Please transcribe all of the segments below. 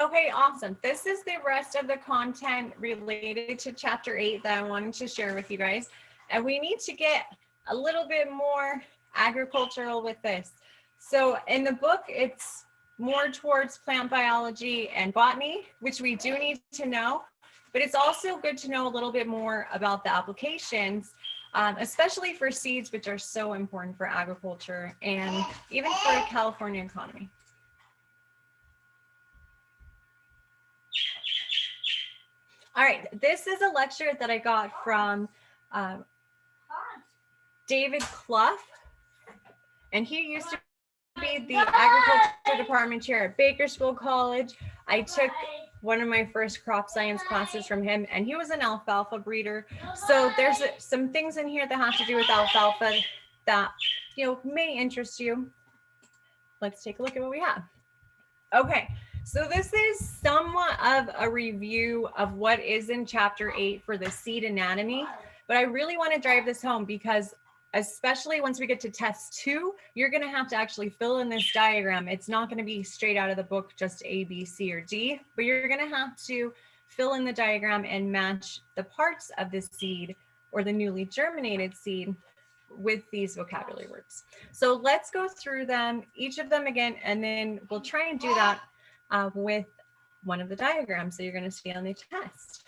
Okay, awesome. This is the rest of the content related to chapter 8 that I wanted to share with you guys. And we need to get a little bit more agricultural with this. So in the book, it's more towards plant biology and botany, which we do need to know, but it's also good to know a little bit more about the applications, especially for seeds, which are so important for agriculture and even for the California economy. All right, this is a lecture that I got from David Clough, and he used to be the agriculture department chair at Bakersfield College. I took one of my first crop science classes from him, and he was an alfalfa breeder. So there's some things in here that have to do with alfalfa that may interest you. Let's take a look at what we have. Okay, so this is somewhat of a review of what is in chapter 8 for the seed anatomy, but I really want to drive this home because especially once we get to test 2, you're going to have to actually fill in this diagram. It's not going to be straight out of the book, just A, B, C, or D, but you're going to have to fill in the diagram and match the parts of the seed or the newly germinated seed with these vocabulary words. So let's go through them, each of them again, and then we'll try and do that with one of the diagrams that you're going to see on the test.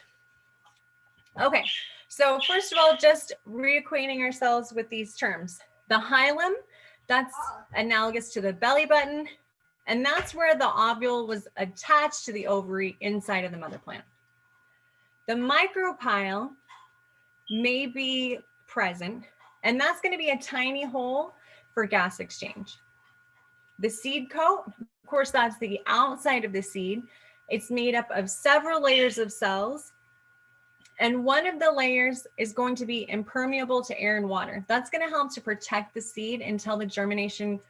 Okay, so first of all, just reacquainting ourselves with these terms. The hilum, that's analogous to the belly button, and that's where the ovule was attached to the ovary inside of the mother plant. The micropyle may be present, and that's going to be a tiny hole for gas exchange. The seed coat, of course, that's the outside of the seed. It's made up of several layers of cells, and one of the layers is going to be impermeable to air and water. That's going to help to protect the seed until the germination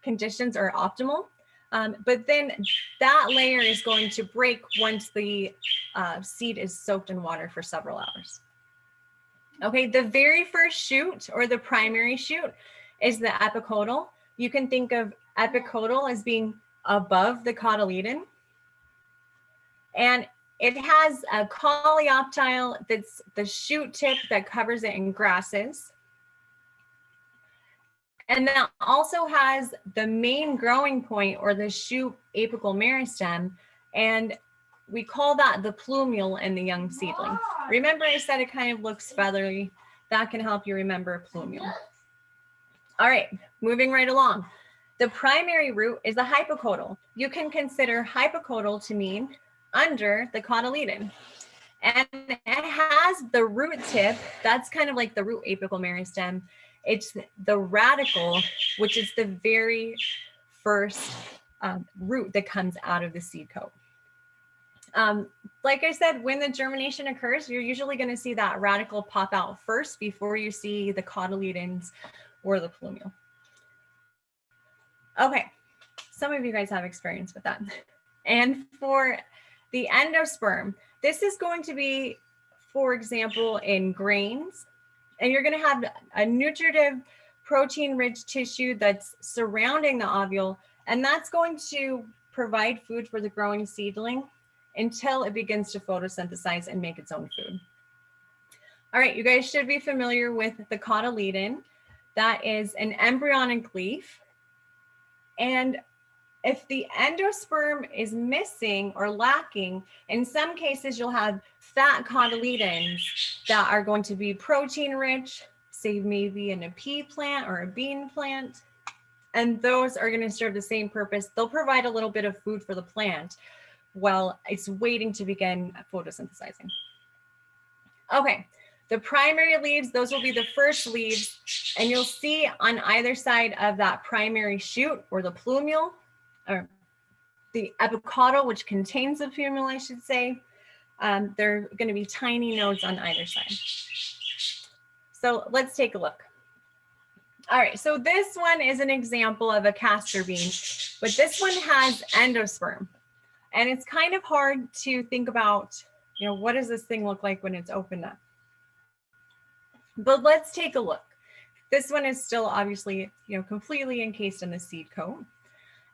conditions are optimal. But then that layer is going to break once the seed is soaked in water for several hours. Okay, the very first shoot or the primary shoot is the apicotyl. You can think of apicotyl as being above the cotyledon. And it has a coleoptile that's the shoot tip that covers it in grasses. And that also has the main growing point or the shoot apical meristem. And we call that the plumule in the young seedling. Remember I said it kind of looks feathery. That can help you remember plumule. All right, moving right along. The primary root is the hypocotyl. You can consider hypocotyl to mean under the cotyledon. And it has the root tip, that's kind of like the root apical meristem. It's the radicle, which is the very first root that comes out of the seed coat. Like I said, when the germination occurs, you're usually going to see that radicle pop out first before you see the cotyledons or the plumule. Okay, some of you guys have experience with that. And for the endosperm, this is going to be, for example, in grains, and you're going to have a nutritive protein-rich tissue that's surrounding the ovule, and that's going to provide food for the growing seedling until it begins to photosynthesize and make its own food. All right, you guys should be familiar with the cotyledon. That is an embryonic leaf. And if the endosperm is missing or lacking, in some cases you'll have fat cotyledons that are going to be protein rich, say maybe in a pea plant or a bean plant. And those are going to serve the same purpose. They'll provide a little bit of food for the plant while it's waiting to begin photosynthesizing. Okay, the primary leaves, those will be the first leaves, and you'll see on either side of that primary shoot or the plumule, or the apicotyl, which contains the plumule, I should say, there are going to be tiny nodes on either side. So let's take a look. All right, so this one is an example of a castor bean, but this one has endosperm. And it's kind of hard to think about, what does this thing look like when it's opened up? But let's take a look. This one is still obviously, completely encased in the seed coat.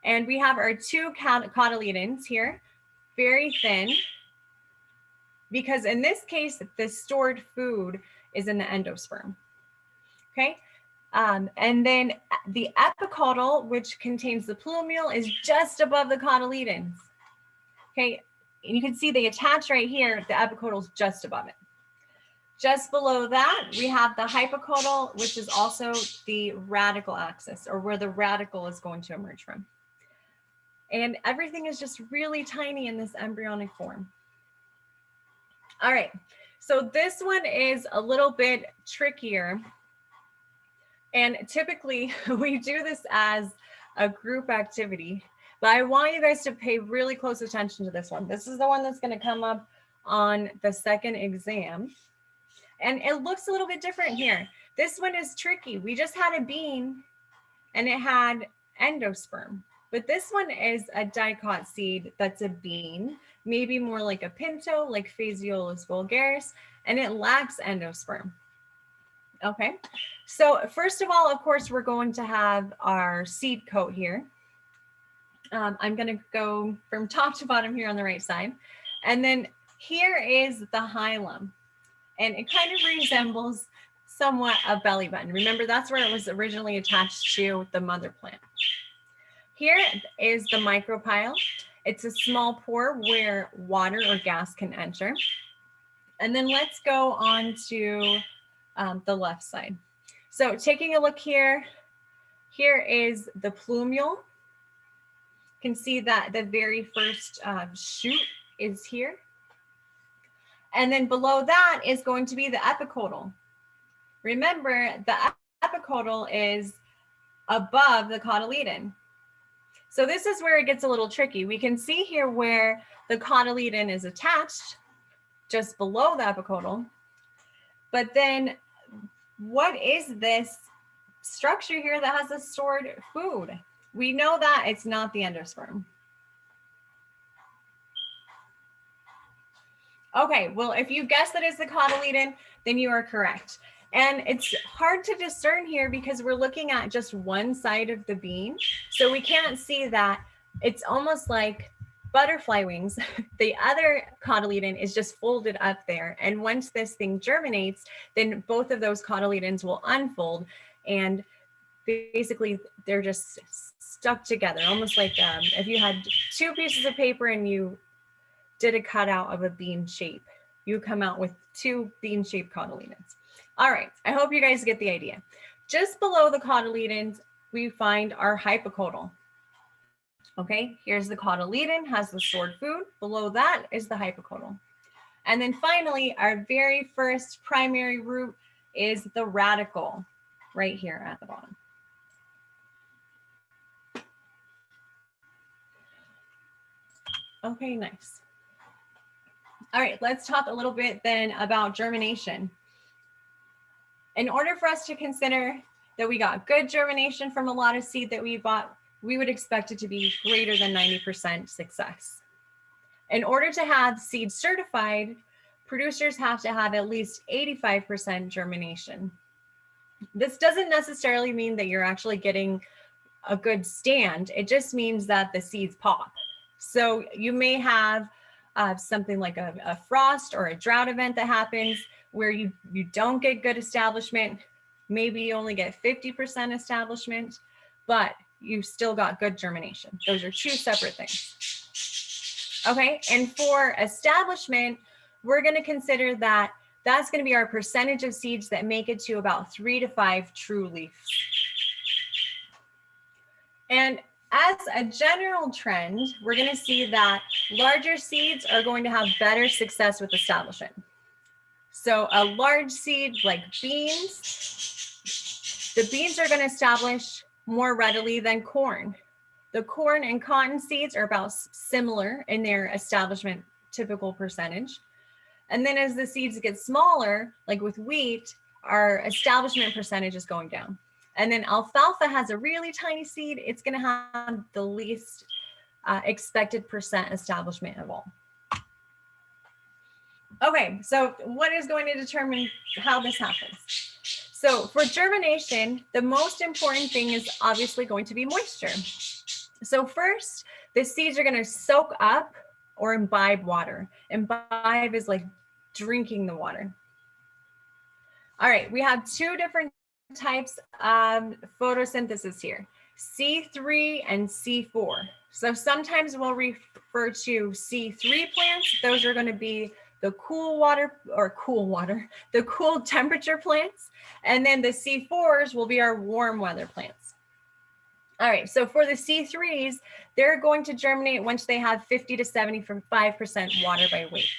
And we have our two cotyledons here. very thin, because in this case, the stored food is in the endosperm. Okay. And then the epicaudal, which contains the plumule, is just above the cotyledons. Okay. And you can see they attach right here. The epicaudal is just above it. Just below that, we have the hypocaudal, which is also the radical axis, or where the radical is going to emerge from. And everything is just really tiny in this embryonic form. All right, so this one is a little bit trickier. And typically we do this as a group activity, but I want you guys to pay really close attention to this one. This is the one that's going to come up on the second exam. And it looks a little bit different here. This one is tricky. We just had a bean and it had endosperm, but this one is a dicot seed that's a bean, maybe more like a pinto, like Phaseolus vulgaris, and it lacks endosperm. Okay, so first of all, of course, we're going to have our seed coat here. I'm going to go from top to bottom here on the right side. And then here is the hilum. And it kind of resembles somewhat a belly button. Remember, that's where it was originally attached to the mother plant. Here is the micropyle. It's a small pore where water or gas can enter. And then let's go on to the left side. So taking a look here, here is the plumule. You can see that the very first shoot is here. And then below that is going to be the epicaudal. Remember, the epicaudal is above the cotyledon. So this is where it gets a little tricky. We can see here where the cotyledon is attached just below the epicaudal. But then what is this structure here that has the stored food? We know that it's not the endosperm. Okay, well, if you guess that it's the cotyledon, then you are correct. And it's hard to discern here because we're looking at just one side of the bean. So we can't see that. It's almost like butterfly wings. The other cotyledon is just folded up there. And once this thing germinates, then both of those cotyledons will unfold. And basically, they're just stuck together, almost like if you had two pieces of paper and you did a cutout of a bean shape, you come out with two bean-shaped cotyledons. All right, I hope you guys get the idea. Just below the cotyledons, we find our hypocaudal. Okay, here's the cotyledon, has the stored food. Below that is the hypocaudal. And then finally, our very first primary root is the radical, right here at the bottom. Okay, nice. All right, let's talk a little bit then about germination. In order for us to consider that we got good germination from a lot of seed that we bought, we would expect it to be greater than 90% success. In order to have seed certified, producers have to have at least 85% germination. This doesn't necessarily mean that you're actually getting a good stand. It just means that the seeds pop. So you may have something like a frost or a drought event that happens where you don't get good establishment. Maybe you only get 50% establishment, but you still got good germination. Those are two separate things. Okay, and for establishment, we're going to consider that that's going to be our percentage of seeds that make it to about 3 to 5 true leaves. And as a general trend, we're going to see that larger seeds are going to have better success with establishment. So a large seed like beans, the beans are going to establish more readily than corn. The corn and cotton seeds are about similar in their establishment typical percentage. And then as the seeds get smaller, like with wheat, our establishment percentage is going down. And then alfalfa has a really tiny seed. It's going to have the least expected percent establishment of all. Okay, so what is going to determine how this happens? So for germination, the most important thing is obviously going to be moisture. So first, the seeds are going to soak up or imbibe water. Imbibe is like drinking the water. All right, we have two different types of photosynthesis here, C3 and C4. So sometimes we'll refer to C3 plants. Those are going to be the cool temperature plants. And then the C4s will be our warm weather plants. All right, so for the C3s, they're going to germinate once they have 50 to 75% water by weight.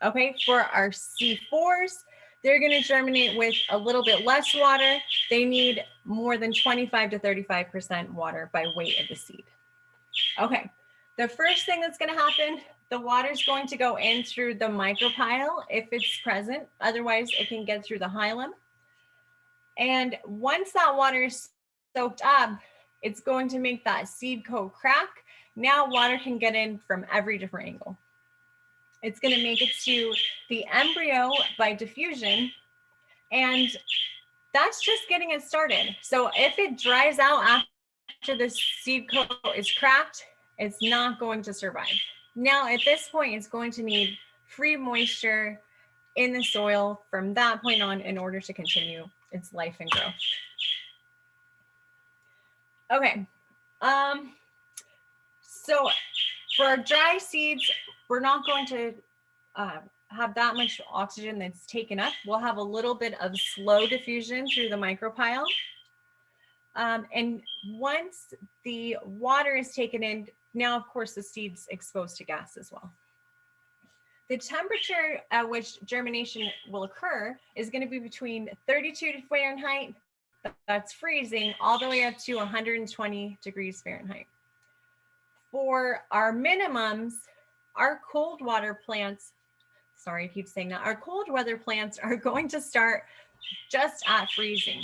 Okay, for our C4s, they're going to germinate with a little bit less water. They need more than 25 to 35% water by weight of the seed. Okay, the first thing that's going to happen, the water is going to go in through the micropyle if it's present. Otherwise, it can get through the hilum. And once that water is soaked up, it's going to make that seed coat crack. Now water can get in from every different angle. It's going to make it to the embryo by diffusion, and that's just getting it started. So if it dries out after the seed coat is cracked, it's not going to survive. Now at this point, it's going to need free moisture in the soil from that point on in order to continue its life and growth. Okay, so for our dry seeds, we're not going to have that much oxygen that's taken up. We'll have a little bit of slow diffusion through the micropyle. And once the water is taken in, now of course the seed's exposed to gas as well. The temperature at which germination will occur is going to be between 32 Fahrenheit, that's freezing, all the way up to 120 degrees Fahrenheit. For our minimums, our cold water plants, sorry, I keep saying that, our cold weather plants are going to start just at freezing.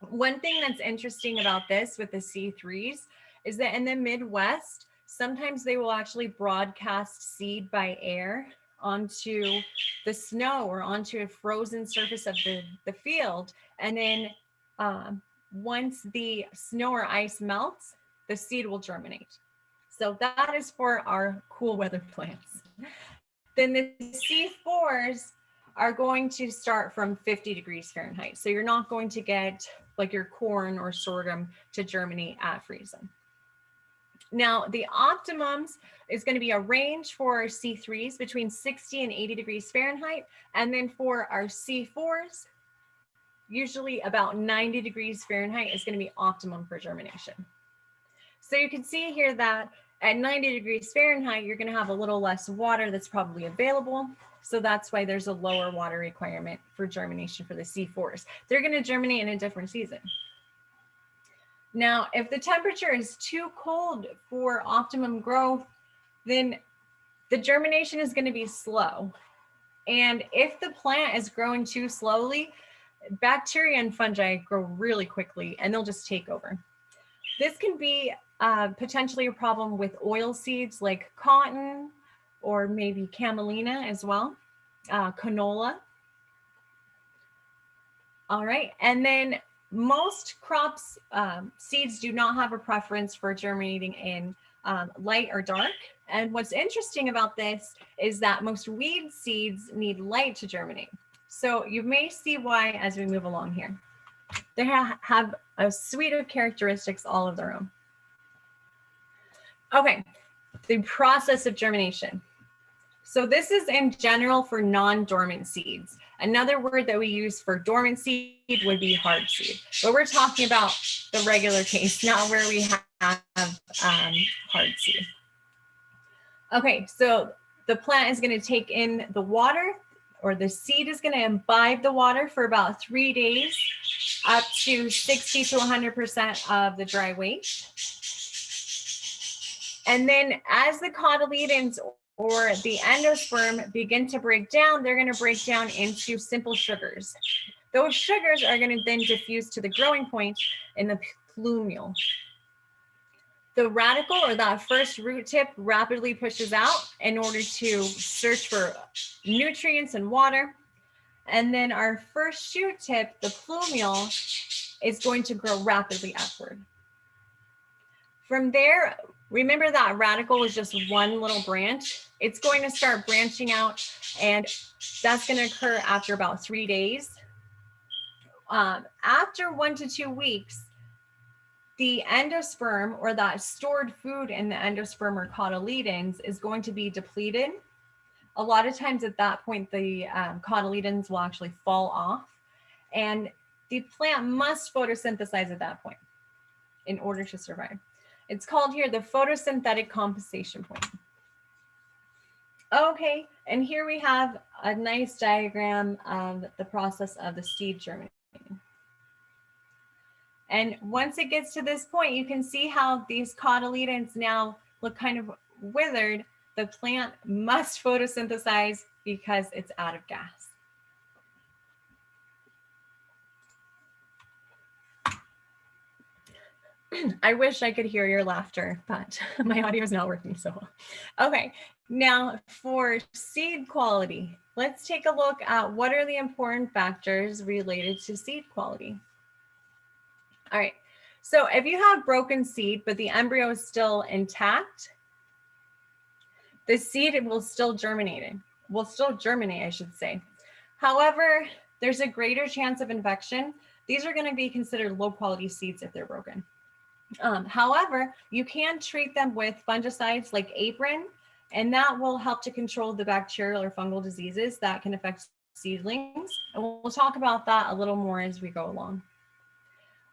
One thing that's interesting about this with the C3s is that in the Midwest, sometimes they will actually broadcast seed by air onto the snow or onto a frozen surface of the field. And then once the snow or ice melts, the seed will germinate. So that is for our cool weather plants. Then the C4s are going to start from 50 degrees Fahrenheit. So you're not going to get like your corn or sorghum to germinate at freezing. Now the optimums is going to be a range for our C3s between 60 and 80 degrees Fahrenheit. And then for our C4s, usually about 90 degrees Fahrenheit is going to be optimum for germination. So you can see here that at 90 degrees Fahrenheit, you're going to have a little less water that's probably available. So that's why there's a lower water requirement for germination for the C4s. They're going to germinate in a different season. Now, if the temperature is too cold for optimum growth, then the germination is going to be slow. And if the plant is growing too slowly, bacteria and fungi grow really quickly and they'll just take over. This can be potentially a problem with oil seeds like cotton or maybe camelina as well, canola. All right, and then most crops, seeds do not have a preference for germinating in light or dark. And what's interesting about this is that most weed seeds need light to germinate. So you may see why as we move along here. They have a suite of characteristics all of their own. Okay, the process of germination. So this is in general for non-dormant seeds. Another word that we use for dormant seed would be hard seed, but we're talking about the regular case, not where we have hard seed. Okay, so the plant is going to take in the water, or the seed is going to imbibe the water for about 3 days, up to 60 to 100% of the dry weight. And then as the cotyledons or the endosperm begin to break down, they're going to break down into simple sugars. Those sugars are going to then diffuse to the growing point in the plumule. The radicle, or that first root tip, rapidly pushes out in order to search for nutrients and water. And then our first shoot tip, the plumule, is going to grow rapidly upward. From there, remember that radicle is just one little branch. It's going to start branching out, and that's going to occur after about 3 days. After 1 to 2 weeks, the endosperm, or that stored food in the endosperm or cotyledons, is going to be depleted. A lot of times at that point, the cotyledons will actually fall off, and the plant must photosynthesize at that point in order to survive. It's called here the photosynthetic compensation point. Okay, and here we have a nice diagram of the process of the seed germinating. And once it gets to this point, you can see how these cotyledons now look kind of withered. The plant must photosynthesize because it's out of gas. I wish I could hear your laughter, but my audio is not working so well. Okay, now for seed quality, let's take a look at what are the important factors related to seed quality. All right, so if you have broken seed, but the embryo is still intact, the seed will still germinate, I should say. However, there's a greater chance of infection. These are going to be considered low quality seeds if they're broken. However, you can treat them with fungicides like Apron, and that will help to control the bacterial or fungal diseases that can affect seedlings. And we'll talk about that a little more as we go along.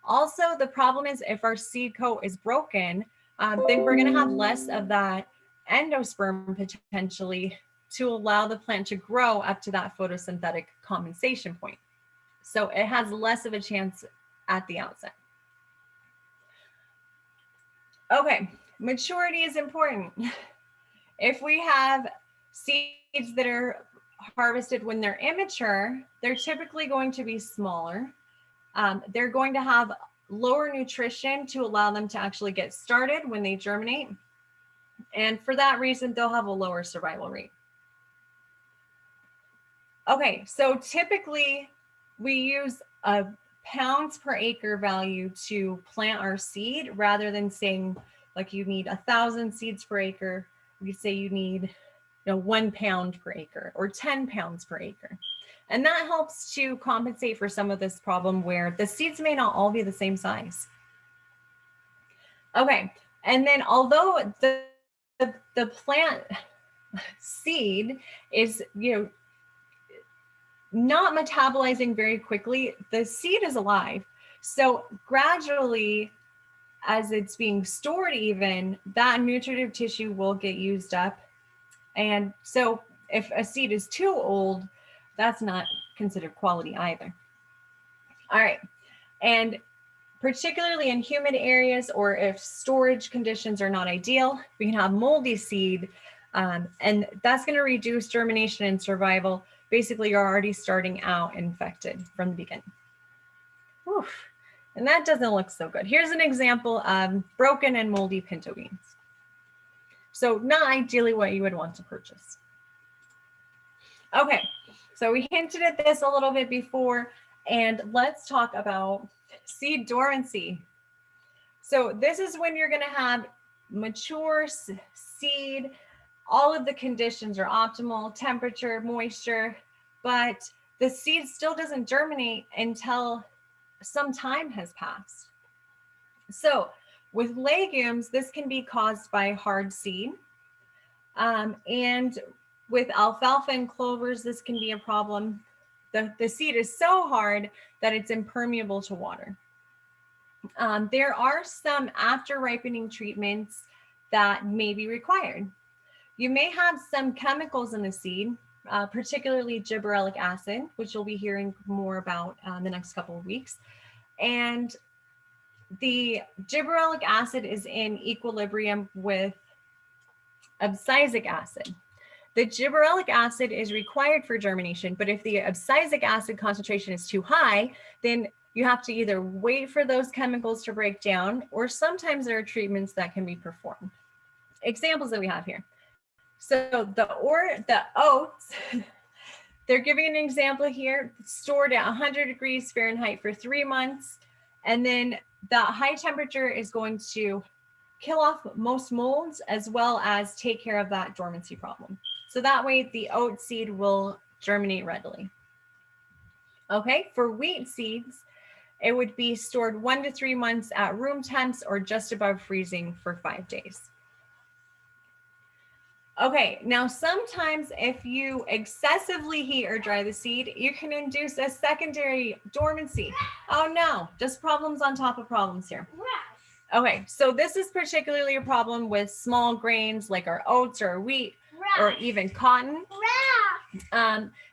Also, the problem is if our seed coat is broken, then we're going to have less of that endosperm potentially to allow the plant to grow up to that photosynthetic compensation point. So it has less of a chance at the outset. Okay, maturity is important. If we have seeds that are harvested when they're immature, they're typically going to be smaller. They're going to have lower nutrition to allow them to actually get started when they germinate. And for that reason, they'll have a lower survival rate. Okay, so typically we use a pounds per acre value to plant our seed rather than saying like you need 1,000 seeds per acre. We could say you need 1 pound per acre or 10 pounds per acre. And that helps to compensate for some of this problem where the seeds may not all be the same size. Okay, and then although the plant seed is, not metabolizing very quickly, the seed is alive. So gradually, as it's being stored even, that nutritive tissue will get used up. And so if a seed is too old, that's not considered quality either. All right, and particularly in humid areas or if storage conditions are not ideal, we can have moldy seed, and that's going to reduce germination and survival. Basically, you're already starting out infected from the beginning. Whew. And that doesn't look so good. Here's an example of broken and moldy pinto beans. So not ideally what you would want to purchase. Okay, so we hinted at this a little bit before, and let's talk about seed dormancy. So this is when you're going to have mature seed. All of the conditions are optimal, temperature, moisture, but the seed still doesn't germinate until some time has passed. So with legumes, this can be caused by hard seed. And with alfalfa and clovers, this can be a problem. The seed is so hard that it's impermeable to water. There are some after ripening treatments that may be required. You may have some chemicals in the seed, particularly gibberellic acid, which you'll be hearing more about in the next couple of weeks. And the gibberellic acid is in equilibrium with abscisic acid. The gibberellic acid is required for germination, but if the abscisic acid concentration is too high, then you have to either wait for those chemicals to break down, or sometimes there are treatments that can be performed. Examples that we have here. So the oats, they're giving an example here, stored at 100 degrees Fahrenheit for 3 months. And then the high temperature is going to kill off most molds as well as take care of that dormancy problem. So that way the oat seed will germinate readily. Okay, for wheat seeds, it would be stored 1 to 3 months at room temps or just above freezing for 5 days. Okay, now sometimes if you excessively heat or dry the seed, you can induce a secondary dormancy. Oh no, just problems on top of problems here. Okay, so this is particularly a problem with small grains like our oats or wheat or even cotton.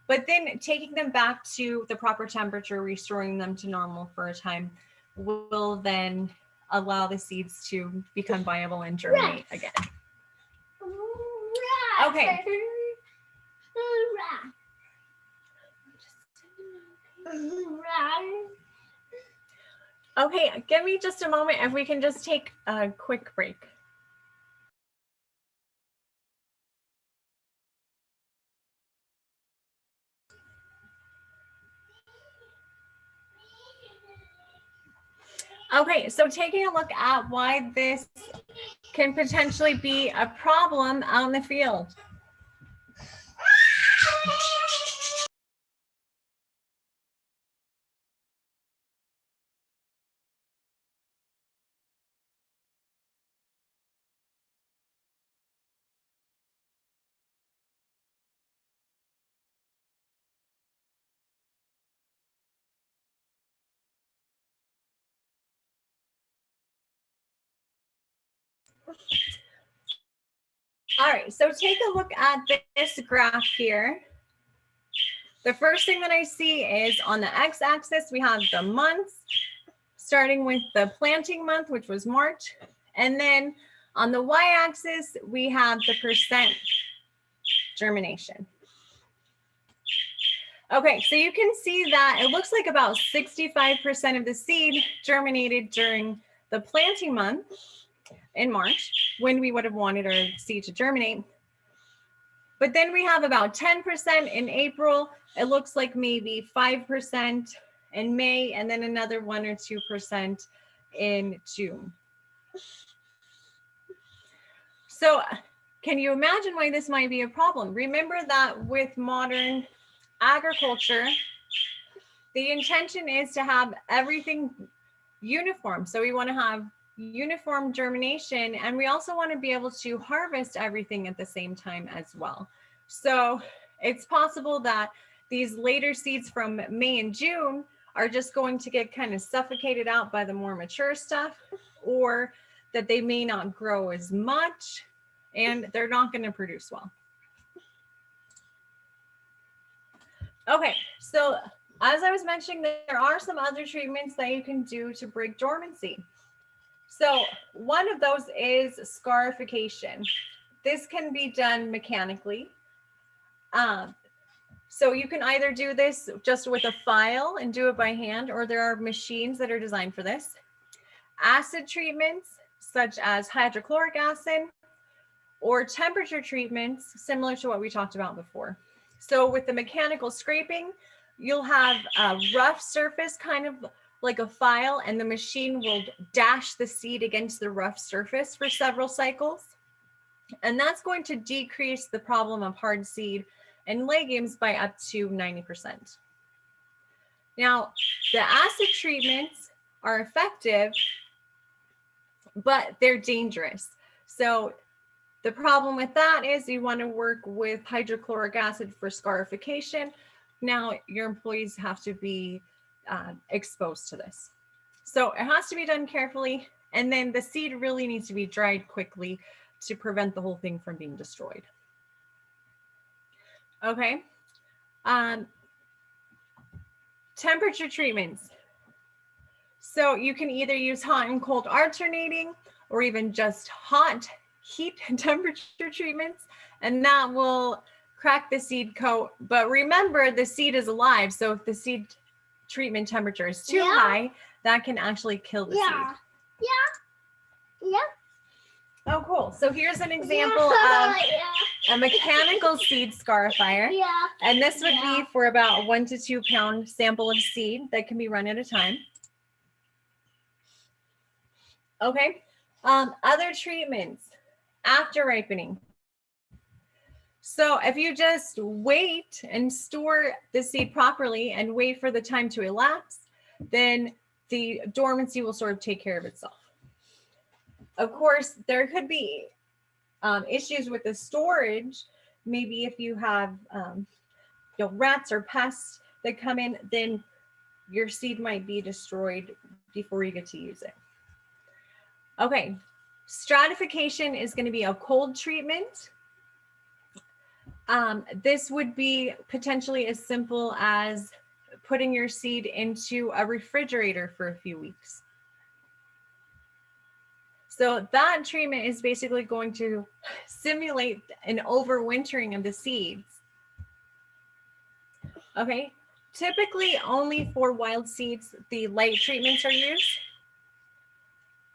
But then taking them back to the proper temperature, restoring them to normal for a time, will then allow the seeds to become viable and germinate again. Okay. Okay, give me just a moment if we can just take a quick break. Okay, so taking a look at why this can potentially be a problem out in the field. All right, so take a look at this graph here. The first thing that I see is on the x-axis, we have the months, starting with the planting month, which was March. And then on the y-axis, we have the percent germination. Okay, so you can see that it looks like about 65% of the seed germinated during the planting month in March, when we would have wanted our seed to germinate. But then we have about 10% in April. It looks like maybe 5% in May, and then another 1 or 2% in June. So can you imagine why this might be a problem? Remember that with modern agriculture, the intention is to have everything uniform. So we want to have uniform germination, and we also want to be able to harvest everything at the same time as well. So it's possible that these later seeds from May and June are just going to get kind of suffocated out by the more mature stuff, or that they may not grow as much and they're not going to produce well. Okay, so as I was mentioning, there are some other treatments that you can do to break dormancy. So one of those is scarification. This can be done mechanically. So you can either do this just with a file and do it by hand, or there are machines that are designed for this. Acid treatments, such as hydrochloric acid, or temperature treatments, similar to what we talked about before. So with the mechanical scraping, you'll have a rough surface, kind of like a file, and the machine will dash the seed against the rough surface for several cycles. And that's going to decrease the problem of hard seed and legumes by up to 90%. Now, the acid treatments are effective, but they're dangerous. So the problem with that is you want to work with hydrochloric acid for scarification. Now your employees have to be exposed to this. So it has to be done carefully. And then the seed really needs to be dried quickly to prevent the whole thing from being destroyed. Okay. Temperature treatments. So you can either use hot and cold alternating, or even just hot heat and temperature treatments, and that will crack the seed coat. But remember, the seed is alive. So if the seed treatment temperature is too high, that can actually kill the seed. Oh, cool. So here's an example of a mechanical seed scarifier. And this would be for about 1 to 2 pound sample of seed that can be run at a time. Okay. Other treatments after ripening. So if you just wait and store the seed properly and wait for the time to elapse, then the dormancy will sort of take care of itself. Of course, there could be issues with the storage. Maybe if you have rats or pests that come in, then your seed might be destroyed before you get to use it. Okay, stratification is going to be a cold treatment. This would be potentially as simple as putting your seed into a refrigerator for a few weeks. So that treatment is basically going to simulate an overwintering of the seeds. Okay, typically only for wild seeds, the light treatments are used.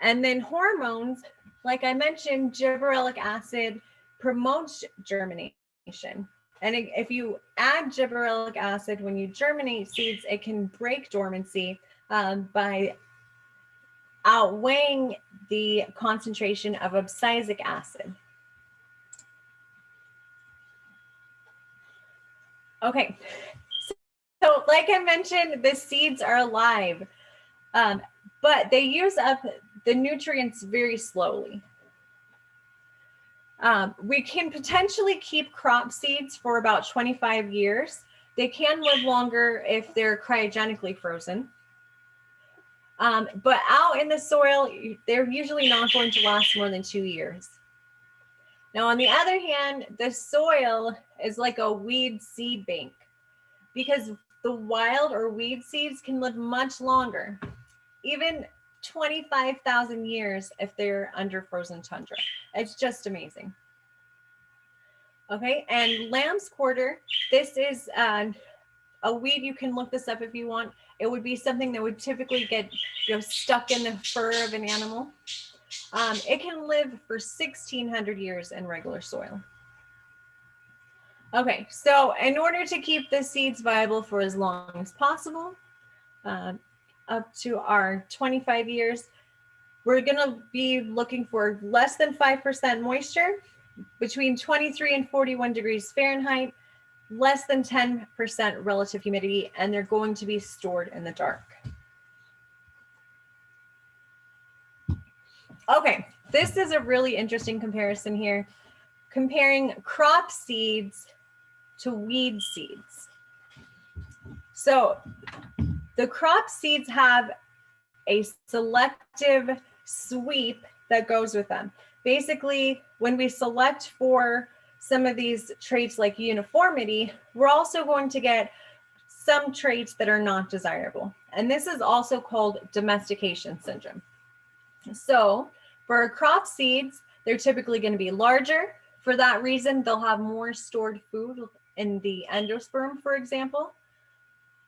And then hormones, like I mentioned, gibberellic acid promotes germination. And if you add gibberellic acid when you germinate seeds, it can break dormancy by outweighing the concentration of abscisic acid. Okay, so like I mentioned, the seeds are alive, but they use up the nutrients very slowly. We can potentially keep crop seeds for about 25 years. They can live longer if they're cryogenically frozen. But out in the soil, they're usually not going to last more than 2 years. Now, on the other hand, the soil is like a weed seed bank because the wild or weed seeds can live much longer, even 25,000 years if they're under frozen tundra. It's just amazing. Okay, and lamb's quarter, this is a weed. You can look this up if you want. It would be something that would typically get stuck in the fur of an animal. It can live for 1,600 years in regular soil. Okay, so in order to keep the seeds viable for as long as possible, up to our 25 years, we're going to be looking for less than 5% moisture, between 23 and 41 degrees Fahrenheit, less than 10% relative humidity, and they're going to be stored in the dark. Okay, this is a really interesting comparison here, comparing crop seeds to weed seeds. So the crop seeds have a selective sweep that goes with them. Basically, when we select for some of these traits like uniformity, we're also going to get some traits that are not desirable. And this is also called domestication syndrome. So for crop seeds, they're typically going to be larger. For that reason, they'll have more stored food in the endosperm, for example.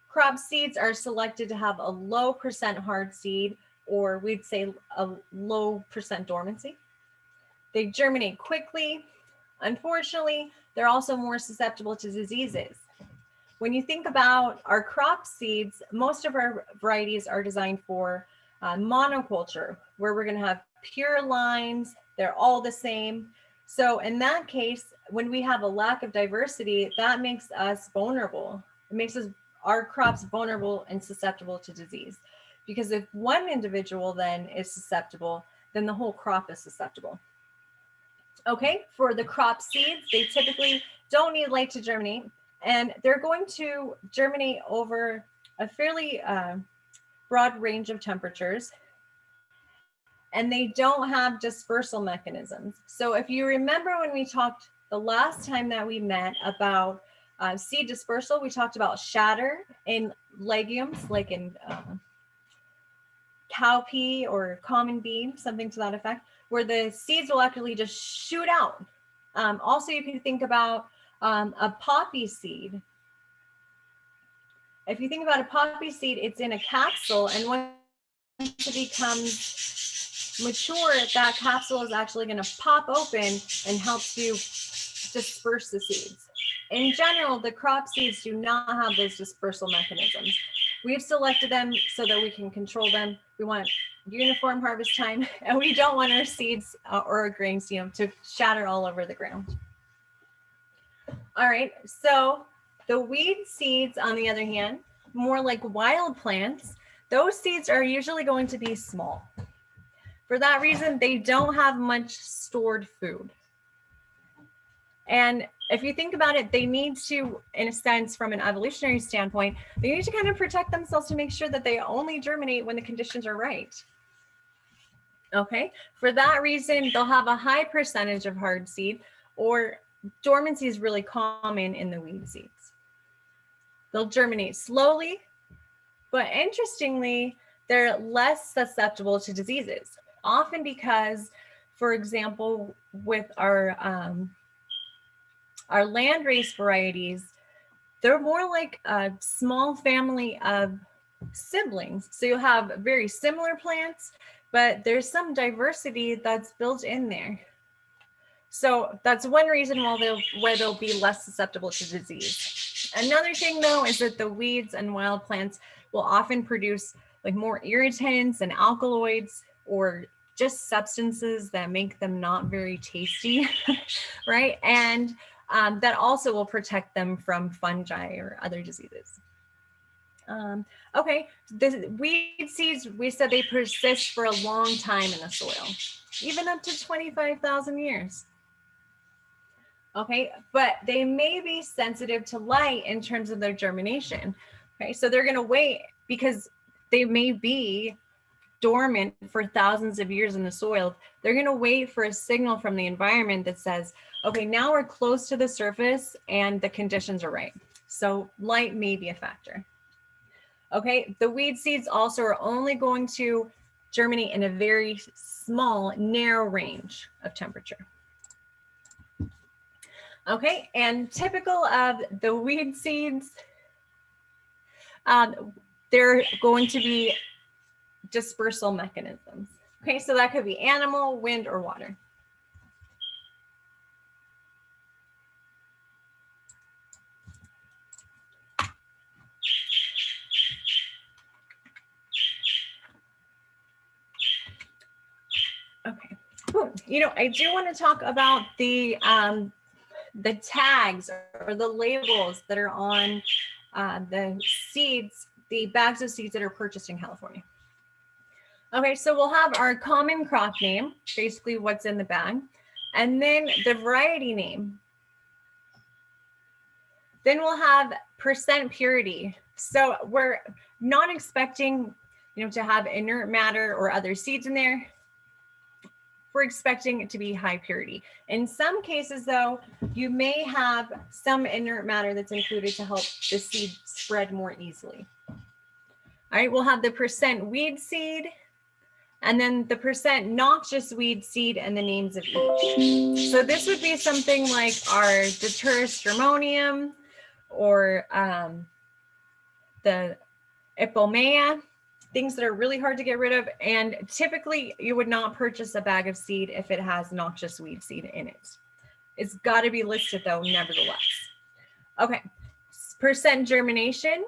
Crop seeds are selected to have a low percent hard seed, or we'd say a low percent dormancy. They germinate quickly. Unfortunately, they're also more susceptible to diseases. When you think about our crop seeds, most of our varieties are designed for monoculture, where we're going to have pure lines. They're all the same. So in that case, when we have a lack of diversity, that makes us vulnerable. It makes our crops vulnerable and susceptible to disease. Because if one individual then is susceptible, then the whole crop is susceptible. Okay, for the crop seeds, they typically don't need light to germinate, and they're going to germinate over a fairly broad range of temperatures, and they don't have dispersal mechanisms. So if you remember when we talked the last time that we met about seed dispersal, we talked about shatter in legumes, like in cowpea or common bean, something to that effect, where the seeds will actually just shoot out. Also, you can think about a poppy seed. If you think about a poppy seed, it's in a capsule, and once it becomes mature, that capsule is actually going to pop open and help you disperse the seeds. In general, the crop seeds do not have those dispersal mechanisms. We've selected them so that we can control them. We want uniform harvest time, and we don't want our seeds or our grains, to shatter all over the ground. All right, so the weed seeds, on the other hand, more like wild plants, those seeds are usually going to be small. For that reason, they don't have much stored food. And if you think about it, they need to, in a sense, from an evolutionary standpoint, they need to kind of protect themselves to make sure that they only germinate when the conditions are right. Okay, for that reason, they'll have a high percentage of hard seed, or dormancy is really common in the weed seeds. They'll germinate slowly, but interestingly, they're less susceptible to diseases, often because, for example, with our landrace varieties, they're more like a small family of siblings. So you'll have very similar plants, but there's some diversity that's built in there. So that's one reason why they'll be less susceptible to disease. Another thing, though, is that the weeds and wild plants will often produce like more irritants and alkaloids, or just substances that make them not very tasty, right? And that also will protect them from fungi or other diseases. Okay, the weed seeds, we said they persist for a long time in the soil, even up to 25,000 years. Okay, but they may be sensitive to light in terms of their germination. Okay, so they're going to wait because they may be dormant for thousands of years in the soil. They're going to wait for a signal from the environment that says, okay, now we're close to the surface and the conditions are right. So light may be a factor. Okay, the weed seeds also are only going to germinate in a very small, narrow range of temperature. Okay, and typical of the weed seeds, they're going to be dispersal mechanisms. Okay, so that could be animal, wind, or water. Okay, cool. I do want to talk about the tags or the labels that are on the seeds, the bags of seeds that are purchased in California. Okay, so we'll have our common crop name, basically what's in the bag, and then the variety name. Then we'll have percent purity. So we're not expecting, to have inert matter or other seeds in there. We're expecting it to be high purity. In some cases, though, you may have some inert matter that's included to help the seed spread more easily. All right, we'll have the percent weed seed, and then the percent noxious weed seed and the names of each. So this would be something like our Datura stramonium or the Ipomea, things that are really hard to get rid of. And typically you would not purchase a bag of seed if it has noxious weed seed in it. It's got to be listed though, nevertheless. Okay, percent germination.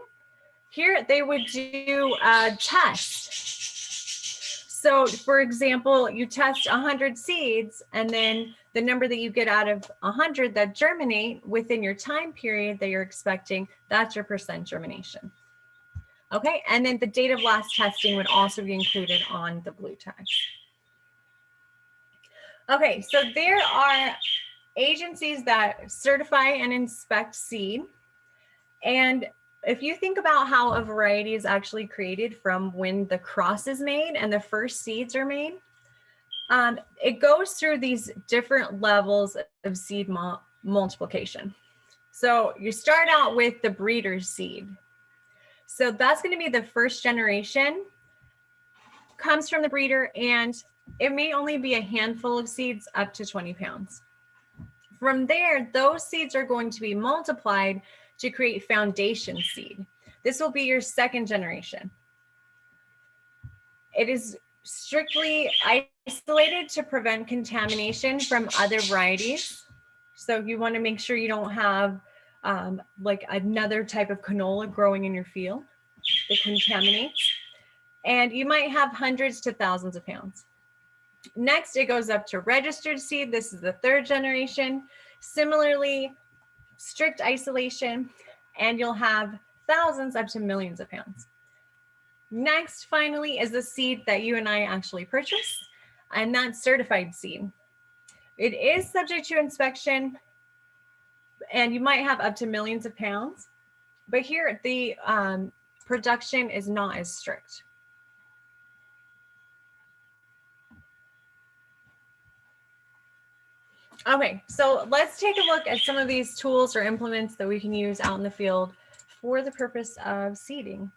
Here they would do a test. So for example, you test 100 seeds, and then the number that you get out of 100 that germinate within your time period that you're expecting, that's your percent germination. Okay, and then the date of last testing would also be included on the blue tags. Okay, so there are agencies that certify and inspect seed. And if you think about how a variety is actually created from when the cross is made and the first seeds are made, it goes through these different levels of seed multiplication. So you start out with the breeder's seed. So that's going to be the first generation, comes from the breeder, and it may only be a handful of seeds up to 20 pounds. From there, those seeds are going to be multiplied to create foundation seed. This will be your second generation. It is strictly isolated to prevent contamination from other varieties. So you want to make sure you don't have like another type of canola growing in your field. the contaminants, and you might have hundreds to thousands of pounds. Next, it goes up to registered seed. This is the 3rd generation. Similarly, strict isolation, and you'll have thousands up to millions of pounds. Next, finally, is the seed that you and I actually purchase, and that's certified seed. It is subject to inspection, and you might have up to millions of pounds, but here the production is not as strict. Okay, so let's take a look at some of these tools or implements that we can use out in the field for the purpose of seeding.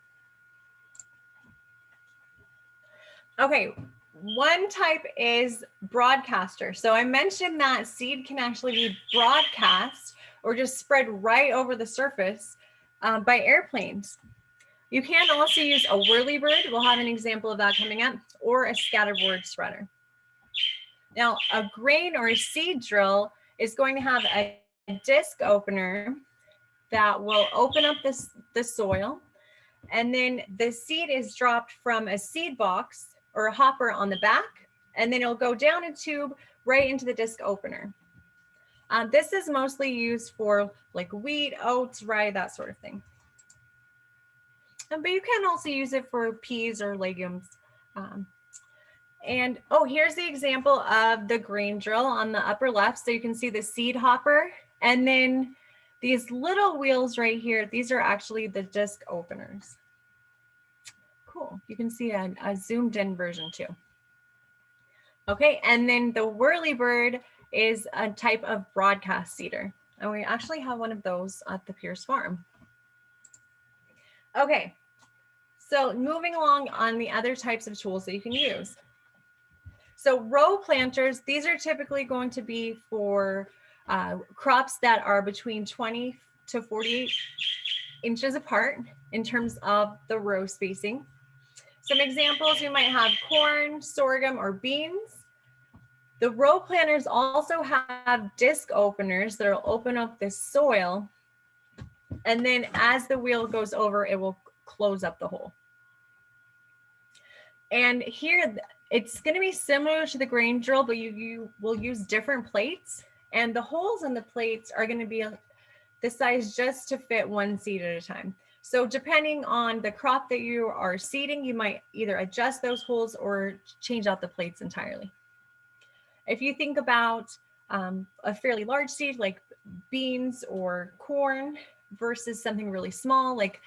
Okay, one type is broadcaster. So I mentioned that seed can actually be broadcast or just spread right over the surface by airplanes. You can also use a whirlybird. We'll have an example of that coming up, or a scatterboard spreader. Now, a grain or a seed drill is going to have a disc opener that will open up the soil, and then the seed is dropped from a seed box or a hopper on the back, and then it'll go down a tube right into the disc opener. This is mostly used for like wheat, oats, rye, that sort of thing. But you can also use it for peas or legumes. And oh, here's the example of the grain drill on the upper left. So you can see the seed hopper, and then these little wheels right here, these are actually the disc openers. Cool, you can see a zoomed in version too. Okay, and then the whirlybird is a type of broadcast seeder. And we actually have one of those at the Pierce farm. Okay, so moving along on the other types of tools that you can use. So row planters, these are typically going to be for crops that are between 20 to 48 inches apart in terms of the row spacing. Some examples, you might have corn, sorghum, or beans. The row planters also have disc openers that will open up the soil, and then as the wheel goes over, it will close up the hole. And here, it's going to be similar to the grain drill, but you will use different plates, and the holes in the plates are going to be the size just to fit one seed at a time. So depending on the crop that you are seeding, you might either adjust those holes or change out the plates entirely. If you think about a fairly large seed like beans or corn versus something really small like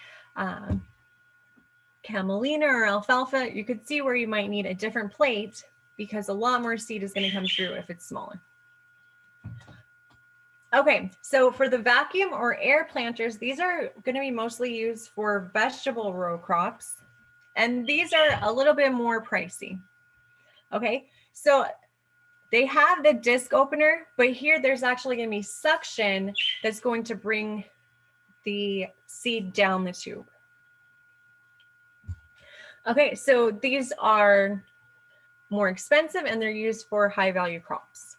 camelina or alfalfa, you could see where you might need a different plate because a lot more seed is going to come through if it's smaller. Okay, so for the vacuum or air planters, these are going to be mostly used for vegetable row crops, and these are a little bit more pricey. Okay, so they have the disc opener, but here there's actually going to be suction that's going to bring the seed down the tube. Okay, so these are more expensive and they're used for high value crops.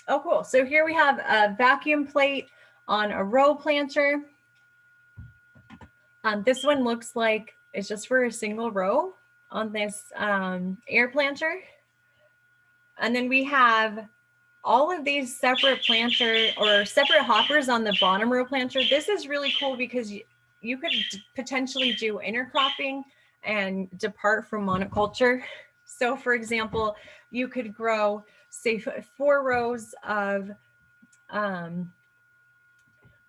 Oh, cool. So here we have a vacuum plate on a row planter. This one looks like it's just for a single row on this air planter. And then we have all of these separate planter or separate hoppers on the bottom row planter. This is really cool because you could potentially do intercropping and depart from monoculture. So for example, you could grow, say, 4 rows of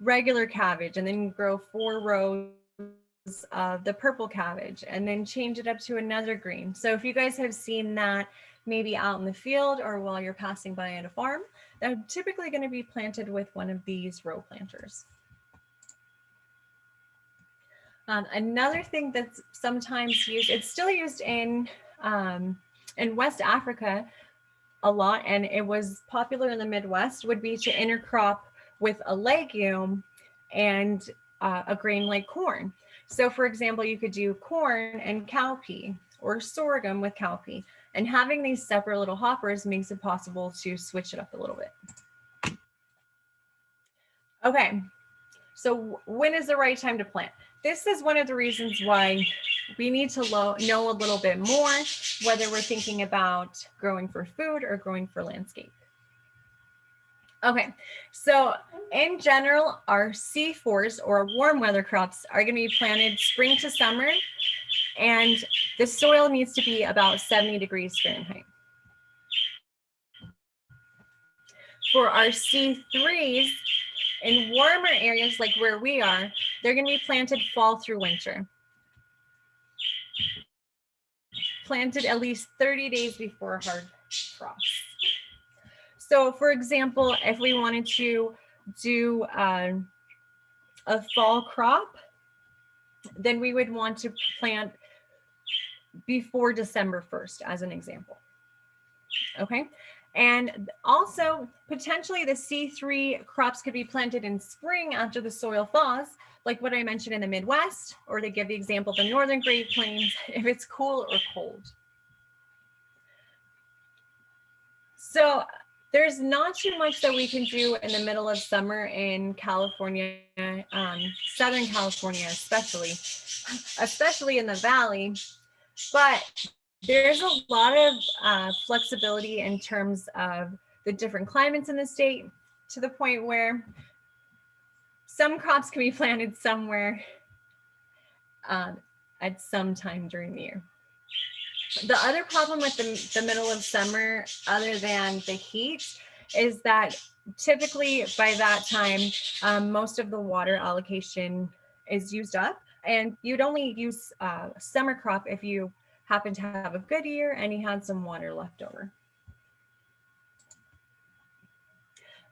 regular cabbage, and then grow 4 rows of the purple cabbage, and then change it up to another green. So if you guys have seen that maybe out in the field or while you're passing by at a farm, they're typically going to be planted with one of these row planters. Another thing that's sometimes used, it's still used in West Africa a lot, and it was popular in the Midwest, would be to intercrop with a legume and a grain like corn. So for example, you could do corn and cowpea or sorghum with cowpea, and having these separate little hoppers makes it possible to switch it up a little bit. Okay, So when is the right time to plant? This is one of the reasons why we need to know a little bit more, whether we're thinking about growing for food or growing for landscape. Okay, so in general, our C4s or warm weather crops are going to be planted spring to summer, and the soil needs to be about 70 degrees Fahrenheit. For our C3s, in warmer areas like where we are, they're going to be planted fall through winter. Planted at least 30 days before hard frost. So for example, if we wanted to do a fall crop, then we would want to plant before December 1st, as an example. Okay. And also potentially the C3 crops could be planted in spring after the soil thaws, like what I mentioned in the Midwest, or they give the example of the Northern Great Plains, if it's cool or cold. So there's not too much that we can do in the middle of summer in California, Southern California, especially in the valley, but there's a lot of flexibility in terms of the different climates in the state, to the point where some crops can be planted somewhere at some time during the year. The other problem with the middle of summer, other than the heat, is that typically by that time, most of the water allocation is used up, and you'd only use summer crop if you happen to have a good year and you had some water left over.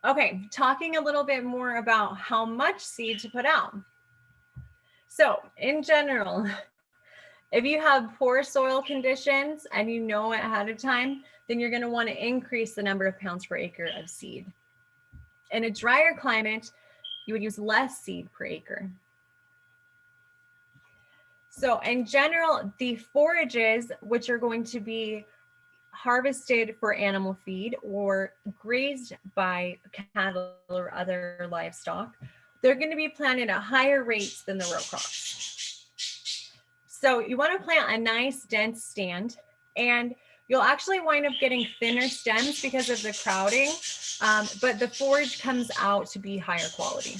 Okay, talking a little bit more about how much seed to put out. So in general, if you have poor soil conditions and you know ahead of time, then you're going to want to increase the number of pounds per acre of seed. In a drier climate, you would use less seed per acre. So in general, the forages, which are going to be harvested for animal feed or grazed by cattle or other livestock, they're going to be planted at higher rates than the row crops. So you want to plant a nice dense stand, and you'll actually wind up getting thinner stems because of the crowding, but the forage comes out to be higher quality.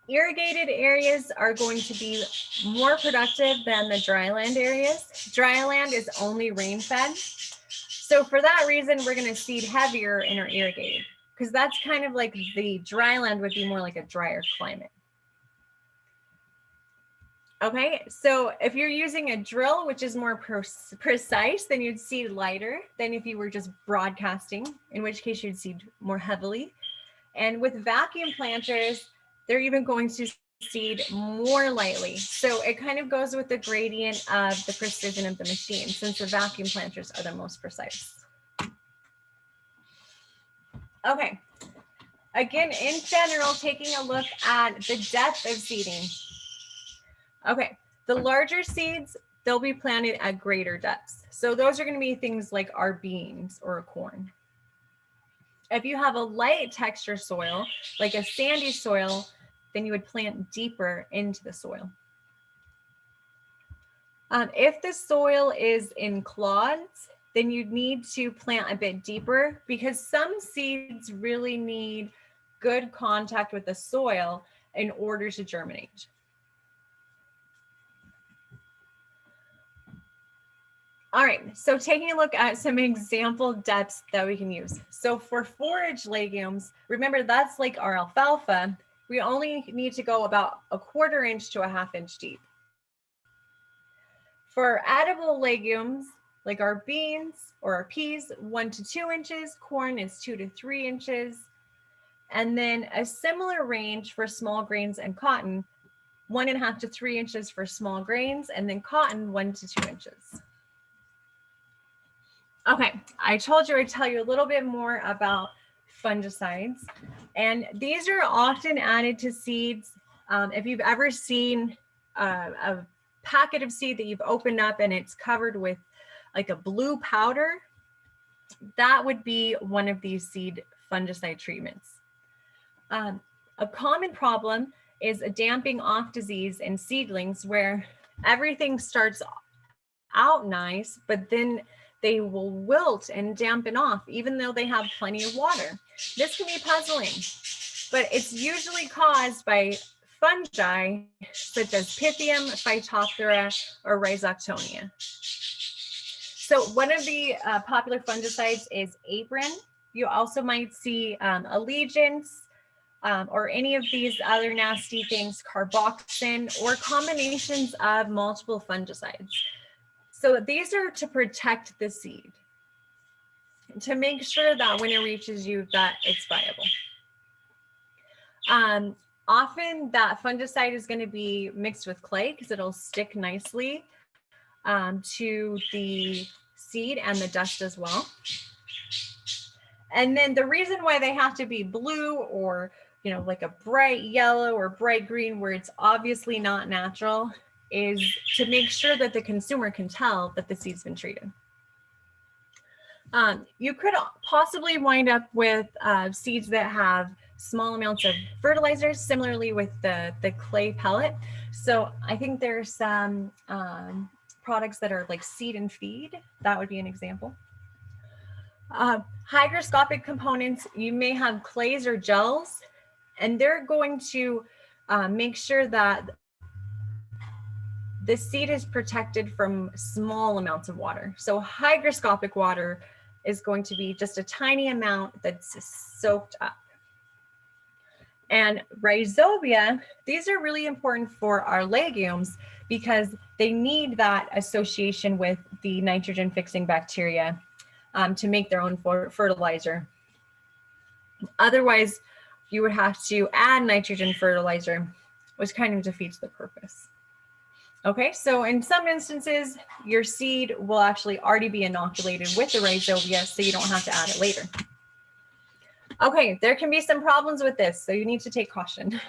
Irrigated areas are going to be more productive than the dryland areas. Dryland is only rain fed. So for that reason, we're going to seed heavier in our irrigated, because that's kind of like the dryland would be more like a drier climate. Okay, so if you're using a drill, which is more precise, then you'd seed lighter than if you were just broadcasting, in which case you'd seed more heavily. And with vacuum planters, they're even going to seed more lightly. So it kind of goes with the gradient of the precision of the machine, since the vacuum planters are the most precise. Okay, again, in general, taking a look at the depth of seeding. Okay, the larger seeds, they'll be planted at greater depths. So those are going to be things like our beans or corn. If you have a light texture soil, like a sandy soil, then you would plant deeper into the soil. If the soil is in clods, then you'd need to plant a bit deeper, because some seeds really need good contact with the soil in order to germinate. All right, so taking a look at some example depths that we can use. So for forage legumes, remember that's like our alfalfa, we only need to go about 1/4 inch to 1/2 inch deep. For edible legumes, like our beans or our peas, 1 to 2 inches, corn is 2 to 3 inches. And then a similar range for small grains and cotton, 1.5 to 3 inches for small grains, and then cotton 1 to 2 inches. Okay, I told you I'd tell you a little bit more about fungicides, and these are often added to seeds. If you've ever seen a packet of seed that you've opened up and it's covered with like a blue powder, that would be one of these seed fungicide treatments. A common problem is a damping off disease in seedlings where everything starts out nice, but then they will wilt and dampen off even though they have plenty of water. This can be puzzling, but it's usually caused by fungi such as Pythium, Phytophthora, or Rhizoctonia. So one of the popular fungicides is Apron. You also might see Allegiance or any of these other nasty things, Carboxin, or combinations of multiple fungicides. So these are to protect the seed, to make sure that when it reaches you that it's viable. Often that fungicide is going to be mixed with clay because it'll stick nicely to the seed and the dust as well. And then the reason why they have to be blue or, you know, like a bright yellow or bright green where it's obviously not natural is to make sure that the consumer can tell that the seed's been treated. You could possibly wind up with seeds that have small amounts of fertilizers, similarly with the clay pellet. So I think there's some products that are like Seed and Feed. That would be an example. Hygroscopic components, you may have clays or gels, and they're going to make sure that the seed is protected from small amounts of water. So hygroscopic water is going to be just a tiny amount that's soaked up. And rhizobia, these are really important for our legumes because they need that association with the nitrogen fixing bacteria to make their own fertilizer. Otherwise, you would have to add nitrogen fertilizer, which kind of defeats the purpose. Okay, so in some instances, your seed will actually already be inoculated with the rhizobia, so you don't have to add it later. Okay, there can be some problems with this, so you need to take caution.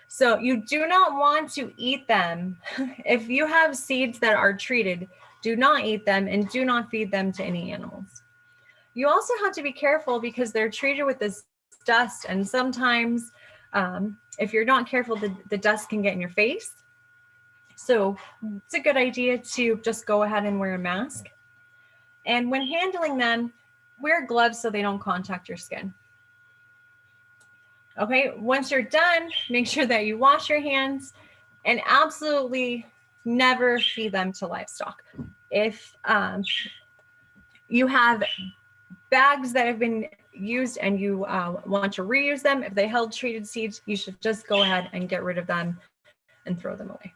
So you do not want to eat them. If you have seeds that are treated, do not eat them and do not feed them to any animals. You also have to be careful because they're treated with this dust, and sometimes if you're not careful, the dust can get in your face. So it's a good idea to just go ahead and wear a mask. And when handling them, wear gloves so they don't contact your skin. Okay, once you're done, make sure that you wash your hands and absolutely never feed them to livestock. If you have bags that have been used and you want to reuse them, if they held treated seeds, you should just go ahead and get rid of them and throw them away.